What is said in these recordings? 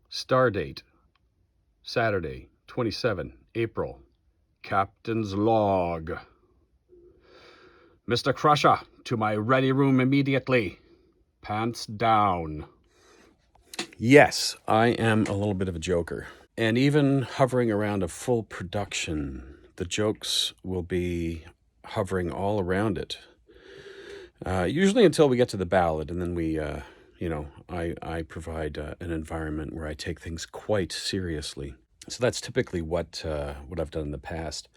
Star date, Saturday, 27 April. Captain's log. Mr. Crusher, to my ready room immediately. Pants down. Yes, I am a little bit of a joker. And even hovering around a full production, the jokes will be hovering all around it. Usually until we get to the ballad, and then I provide an environment where I take things quite seriously. So that's typically what I've done in the past.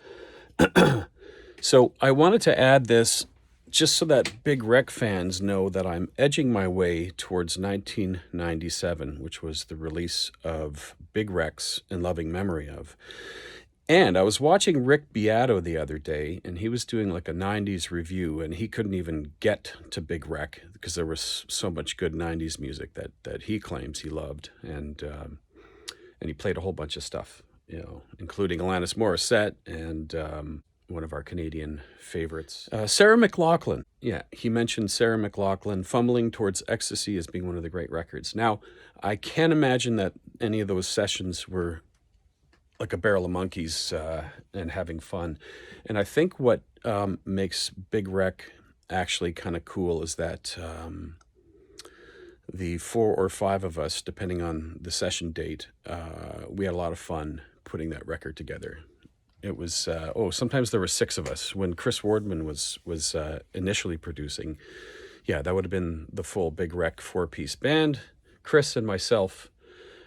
So I wanted to add this just so that Big Rec fans know that I'm edging my way towards 1997, which was the release of Big Rec's In Loving Memory of. And I was watching Rick Beato the other day, and he was doing like a 90s review, and he couldn't even get to Big Rec because there was so much good 90s music that he claims he loved. And he played a whole bunch of stuff, including Alanis Morissette and one of our Canadian favorites. Sarah McLachlan. Yeah, he mentioned Sarah McLachlan, Fumbling Towards Ecstasy, as being one of the great records. Now, I can't imagine that any of those sessions were like a barrel of monkeys and having fun. And I think what makes Big Rec actually kind of cool is that the 4 or 5 of us, depending on the session date, we had a lot of fun putting that record together. It was, sometimes there were 6 of us. When Chris Wardman was initially producing, yeah, that would have been the full Big Rec 4-piece band. Chris and myself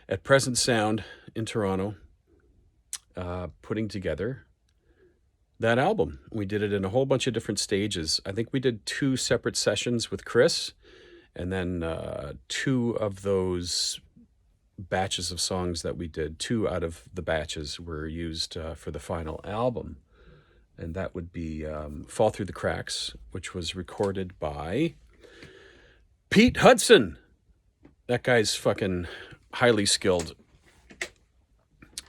at Present Sound in Toronto, putting together that album. We did it in a whole bunch of different stages. I think we did 2 separate sessions with Chris, and then 2 of those batches of songs that we did, 2 out of the batches were used for the final album. And that would be Fall Through the Cracks, which was recorded by Pete Hudson. That guy's fucking highly skilled.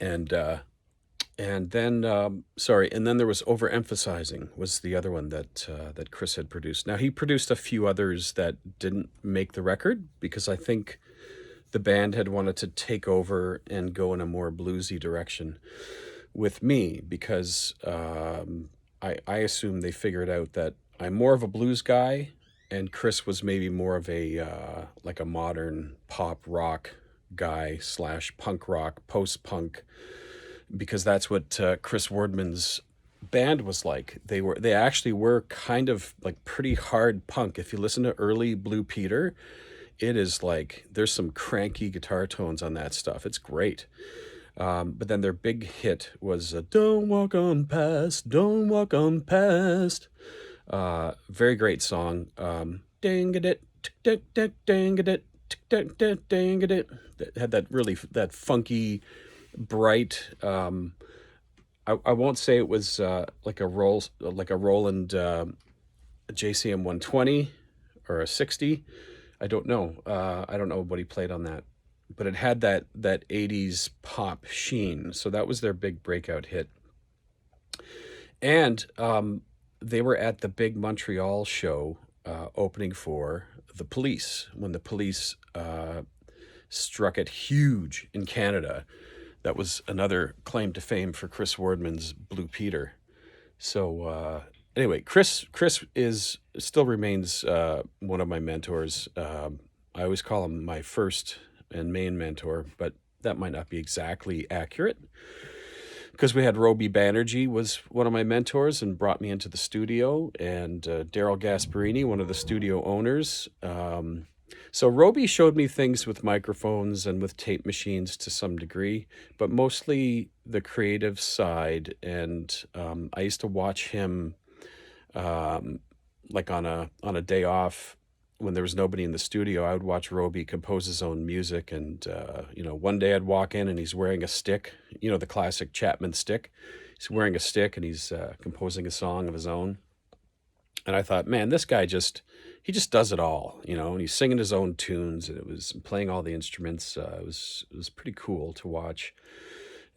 And then there was Overemphasizing was the other one that Chris had produced. Now, he produced a few others that didn't make the record because I think the band had wanted to take over and go in a more bluesy direction with me because I assume they figured out that I'm more of a blues guy and Chris was maybe more of a like a modern pop rock guy / punk rock, post-punk, because that's what Chris Wardman's band was like. They actually were kind of like pretty hard punk. If you listen to early Blue Peter, it is like there's some cranky guitar tones on that stuff. It's great. But then their big hit was Don't Walk On Past, Don't Walk On Past. Very great song. Dang-a-dit, dang-a-dit, dang-a-dit. That had that funky, bright, I won't say it was like a Roland JCM 120 or a 60. I don't know. I don't know what he played on that, but it had that 80s pop sheen. So that was their big breakout hit. And they were at the big Montreal show opening for The Police when The Police struck it huge in Canada. That was another claim to fame for Chris Wardman's Blue Peter. So anyway, Chris still remains one of my mentors. I always call him my first and main mentor, but that might not be exactly accurate because we had Roby Banerjee was one of my mentors and brought me into the studio, and Daryl Gasparini, one of the studio owners. So Roby showed me things with microphones and with tape machines to some degree, but mostly the creative side. And I used to watch him like on a day off when there was nobody in the studio. I would watch Roby compose his own music, and one day I'd walk in and he's wearing a stick, the classic Chapman stick. He's wearing a stick and he's composing a song of his own. And I thought, man, this guy he just does it all, and he's singing his own tunes, and it was playing all the instruments. It was pretty cool to watch.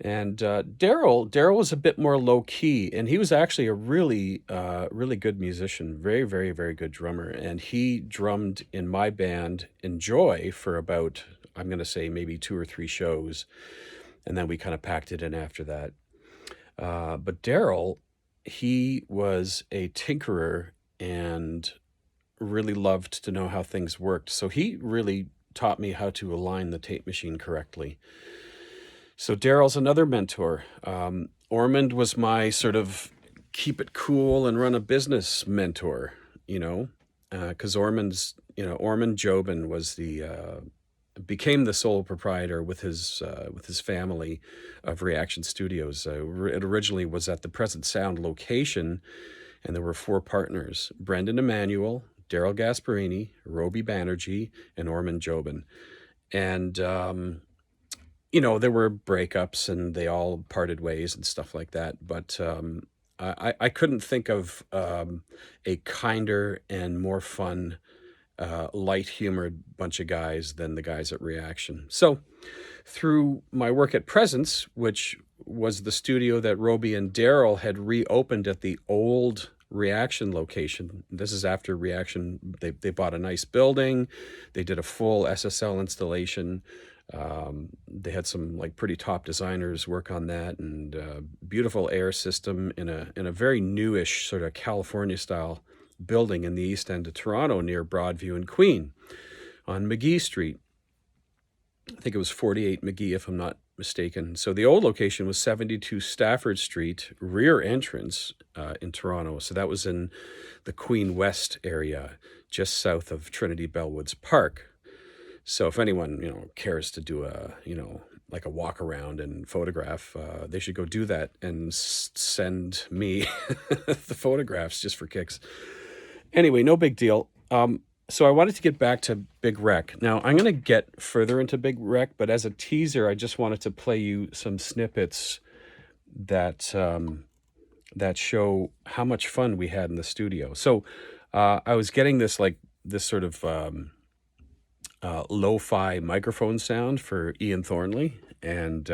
And Daryl was a bit more low key, and he was actually a really good musician, very, very, very good drummer. And he drummed in my band Enjoy for about I'm going to say maybe 2 or 3 shows, and then we kind of packed it in after that. But Daryl, he was a tinkerer and really loved to know how things worked. So he really taught me how to align the tape machine correctly. So Daryl's another mentor. Ormond was my sort of keep it cool and run a business mentor, because Ormond Jobin was became the sole proprietor with his family of Reaction Studios. It originally was at the Present Sound location, and there were 4 partners: Brendan Emanuel, Daryl Gasparini, Roby Banerjee, and Ormond Jobin. And there were breakups, and they all parted ways and stuff like that. But I couldn't think of a kinder and more fun, light-humored bunch of guys than the guys at Reaction. So through my work at Presence, which was the studio that Roby and Daryl had reopened at the old Reaction location. This is after Reaction. They bought a nice building. They did a full SSL installation. They had some pretty top designers work on that, and beautiful air system in a very newish sort of California style building in the east end of Toronto near Broadview and Queen on McGee Street. I think it was 48 McGee, if I'm not mistaken. So the old location was 72 Stafford Street, rear entrance in Toronto. So that was in the Queen West area, just south of Trinity Bellwoods Park. So if anyone, cares to do a walk around and photograph, they should go do that and send me the photographs just for kicks. Anyway, no big deal. So I wanted to get back to Big Rec. Now, I'm going to get further into Big Rec, but as a teaser, I just wanted to play you some snippets that show how much fun we had in the studio. So I was getting this sort of lo-fi microphone sound for Ian Thornley, and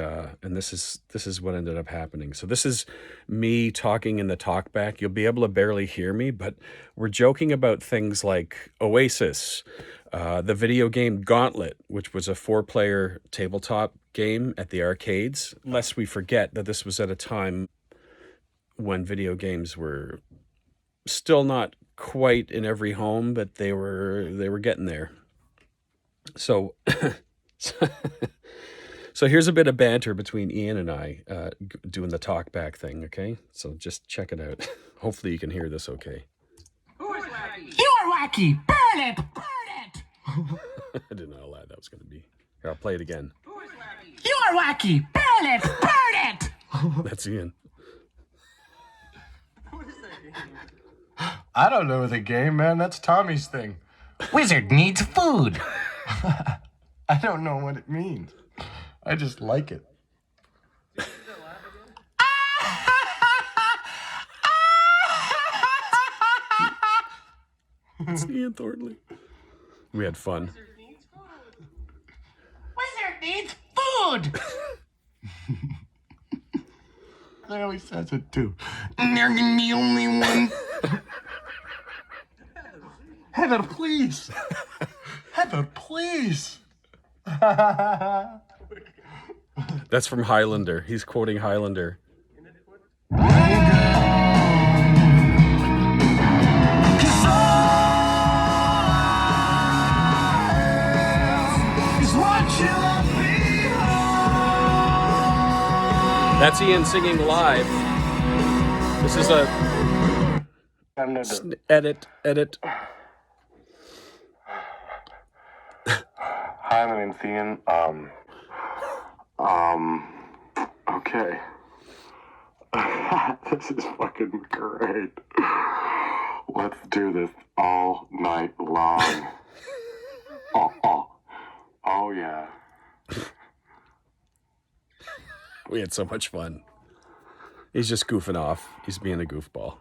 this is what ended up happening. So this is me talking in the talkback. You'll be able to barely hear me, but we're joking about things like Oasis, the video game Gauntlet, which was a 4-player tabletop game at the arcades, lest we forget that this was at a time when video games were still not quite in every home, but they were getting there. So here's a bit of banter between Ian and I doing the talkback thing, okay? So just check it out. Hopefully you can hear this okay. Who is wacky? You are wacky! Burn it! Burn it! I didn't know how loud that was going to be. Here, I'll play it again. Who is wacky? You are wacky! Burn it! Burn it! That's Ian. What is that game? I don't know the game, man. That's Tommy's thing. Wizard needs food. I don't know what it means. I just like it. It's Ian Thornley. We had fun. Wizard needs food. They always says it too. They're the only one. Heather, please. Heather, please. That's from Highlander. He's quoting Highlander. That's Ian singing live. This is a edit. Hi, my name's Ian. Okay. This is fucking great. Let's do this all night long. Oh yeah. We had so much fun. He's just goofing off. He's being a goofball.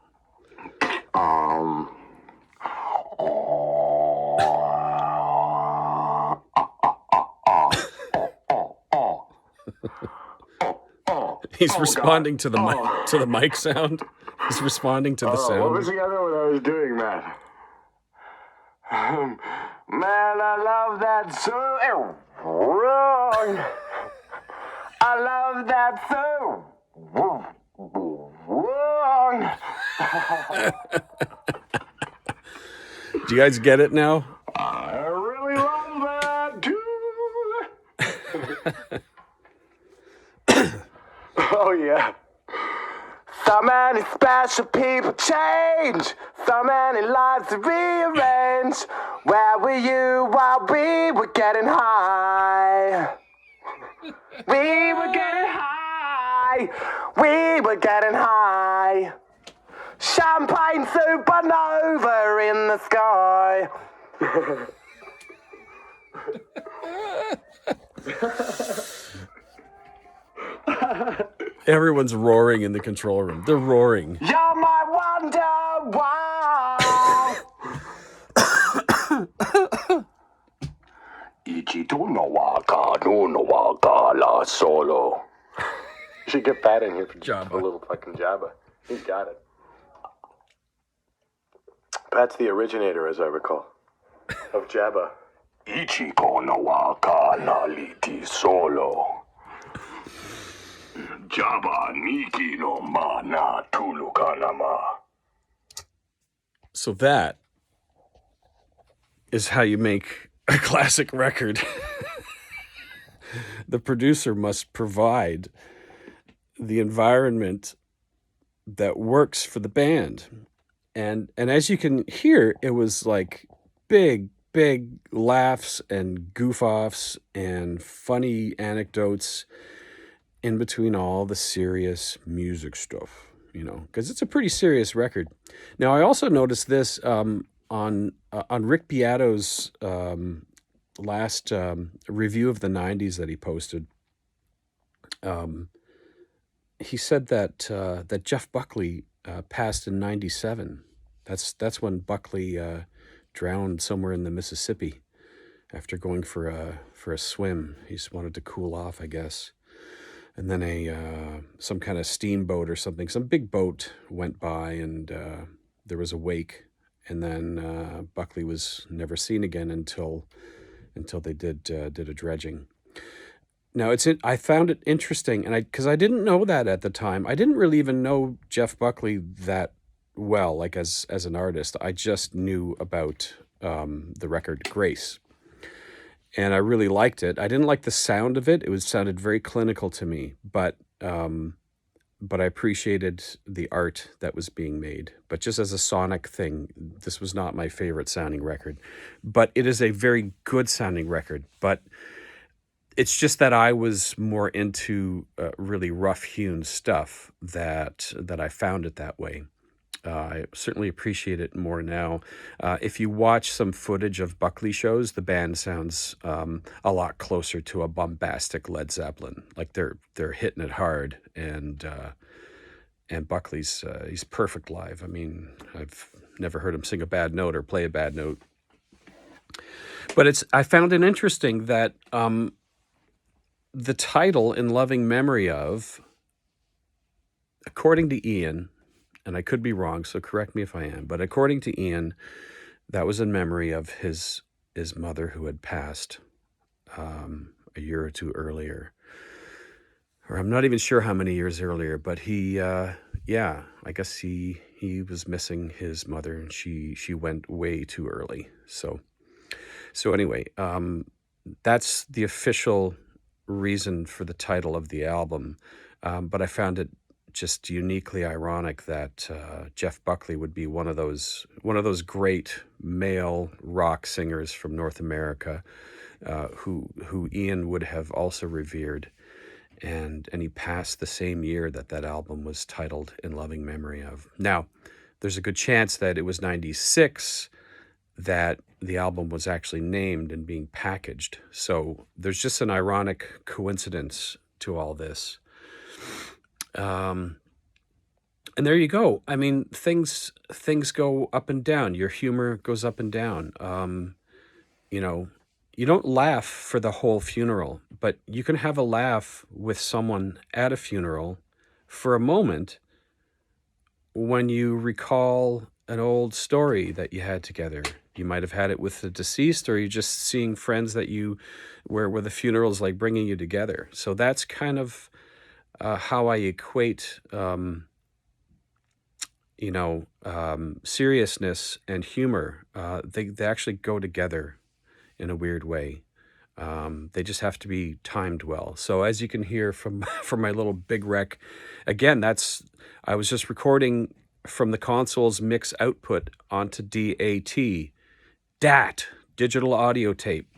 He's responding to the mic sound. He's responding to the sound. What was the other one I was doing, Matt? Man, I love that song. I love that so. Do you guys get it now? I really love that too. Oh yeah. So many special people change. So many lives to rearrange. Where were you while we were getting high? We were getting high. We were getting high. Champagne supernova in the sky. Everyone's roaring in the control room. They're roaring. You're my wonder wow. Ichi tu no waka la solo. You should get that in here for Jabba. a little fucking Jabba. He's got it. Pat's the originator, as I recall, of Jabba. Ichiko no waka la liti solo. Jabba niki no mana tulukanama. So that is how you make a classic record. The producer must provide the environment that works for the band. And as you can hear, it was like big laughs and goof-offs and funny anecdotes in between all the serious music stuff, because it's a pretty serious record. Now, I also noticed this on Rick Beato's last review of the 90's that he posted. He said that Jeff Buckley passed in 97. That's when Buckley drowned somewhere in the Mississippi after going for a swim. He just wanted to cool off, I guess. And then some kind of steamboat or something, some big boat went by, and there was a wake. And then Buckley was never seen again until they did a dredging. Now I found it interesting, and because I didn't know that at the time. I didn't really even know Jeff Buckley that well, like as an artist. I just knew about the record Grace, and I really liked it. I didn't like the sound of it; it sounded very clinical to me, but I appreciated the art that was being made. But just as a sonic thing, this was not my favorite sounding record. But it is a very good sounding record. But it's just that I was more into really rough-hewn stuff that I found it that way. I certainly appreciate it more now. If you watch some footage of Buckley shows, the band sounds a lot closer to a bombastic Led Zeppelin. Like they're hitting it hard, and Buckley's he's perfect live. I mean, I've never heard him sing a bad note or play a bad note. But I found it interesting that the title "In Loving Memory Of," according to Ian, and I could be wrong, so correct me if I am, but according to Ian, that was in memory of his mother who had passed a year or two earlier. Or I'm not even sure how many years earlier, but I guess he was missing his mother, and she went way too early. So anyway, that's the official reason for the title of the album. But I found it just uniquely ironic that Jeff Buckley would be one of those great male rock singers from North America, who Ian would have also revered, and he passed the same year that album was titled "In Loving Memory Of." Now, there's a good chance that it was 96 that the album was actually named and being packaged. So there's just an ironic coincidence to all this. And there you go. I mean, things go up and down. Your humor goes up and down. You don't laugh for the whole funeral, but you can have a laugh with someone at a funeral for a moment when you recall an old story that you had together. You might have had it with the deceased, or you're just seeing friends that you where the funeral is like bringing you together. So that's kind of how I equate, seriousness and humor. They actually go together in a weird way. They just have to be timed well. So as you can hear from from my little big wreck, again, I was just recording from the console's mix output onto DAT, digital audio tape,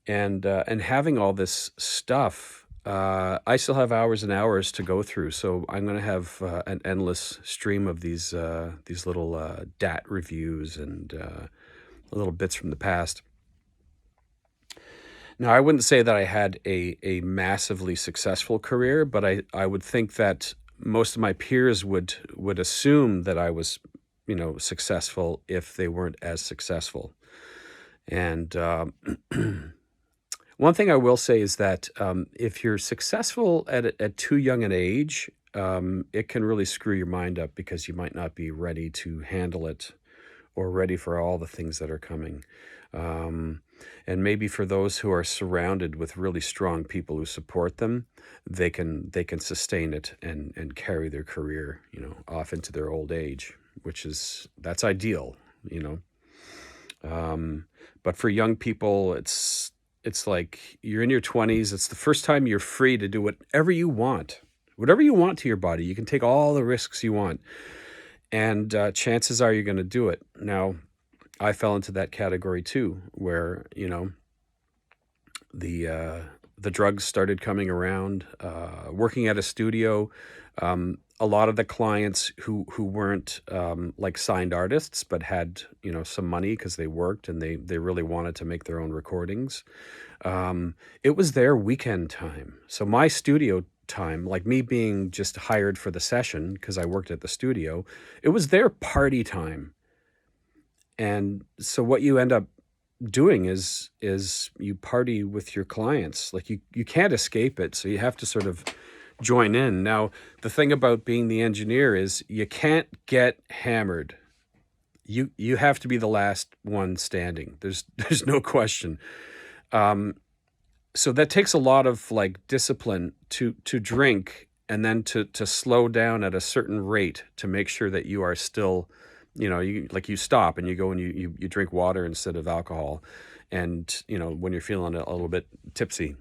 and having all this stuff. I still have hours and hours to go through, so I'm going to have an endless stream of these little DAT reviews and little bits from the past. Now, I wouldn't say that I had a massively successful career, but I would think that most of my peers would assume that I was, successful if they weren't as successful. And one thing I will say is that if you're successful at too young an age, it can really screw your mind up because you might not be ready to handle it or ready for all the things that are coming. And maybe for those who are surrounded with really strong people who support them, they can sustain it and carry their career, off into their old age, that's ideal, But for young people, it's like you're in your 20s. It's the first time you're free to do whatever you want to your body. You can take all the risks you want, and chances are you're going to do it. Now, I fell into that category too, where the drugs started coming around. Working at a studio, a lot of the clients who weren't like signed artists, but had some money because they worked and they really wanted to make their own recordings. It was their weekend time. So my studio time, like me being just hired for the session because I worked at the studio, it was their party time. And so what you end up doing is you party with your clients. Like you can't escape it. So you have to sort of join in. Now, the thing about being the engineer is you can't get hammered. You have to be the last one standing. There's no question. So that takes a lot of like discipline to drink and then to slow down at a certain rate to make sure that you are still, you stop and you go and you drink water instead of alcohol. And, when you're feeling a little bit tipsy.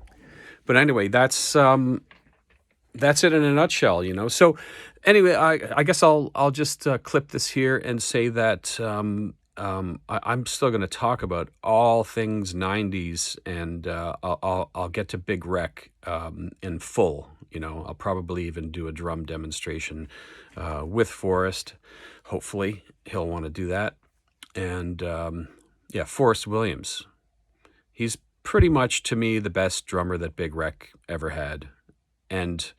But anyway, that's it in a nutshell, So anyway, I guess I'll just clip this here and say that I'm still going to talk about all things 90s, and I'll get to Big Wreck in full. I'll probably even do a drum demonstration with Forrest. Hopefully, he'll want to do that. And Forrest Williams. He's pretty much, to me, the best drummer that Big Wreck ever had. And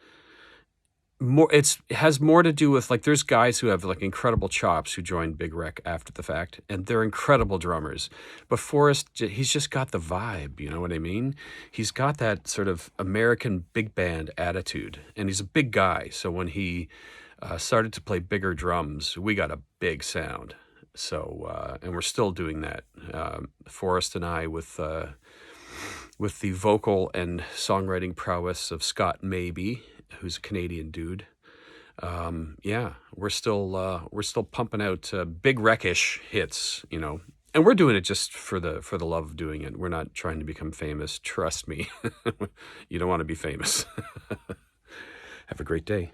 it has more to do with, like, there's guys who have like incredible chops who joined Big Wreck after the fact, and they're incredible drummers. But Forrest, he's just got the vibe, you know what I mean? He's got that sort of American big band attitude, and he's a big guy. So when he started to play bigger drums, we got a big sound. So and we're still doing that. Forrest and I with the vocal and songwriting prowess of Scott Maybe, who's a Canadian dude. We're still pumping out big wreckish hits, and we're doing it just for the love of doing it. We're not trying to become famous. Trust me, you don't want to be famous. Have a great day.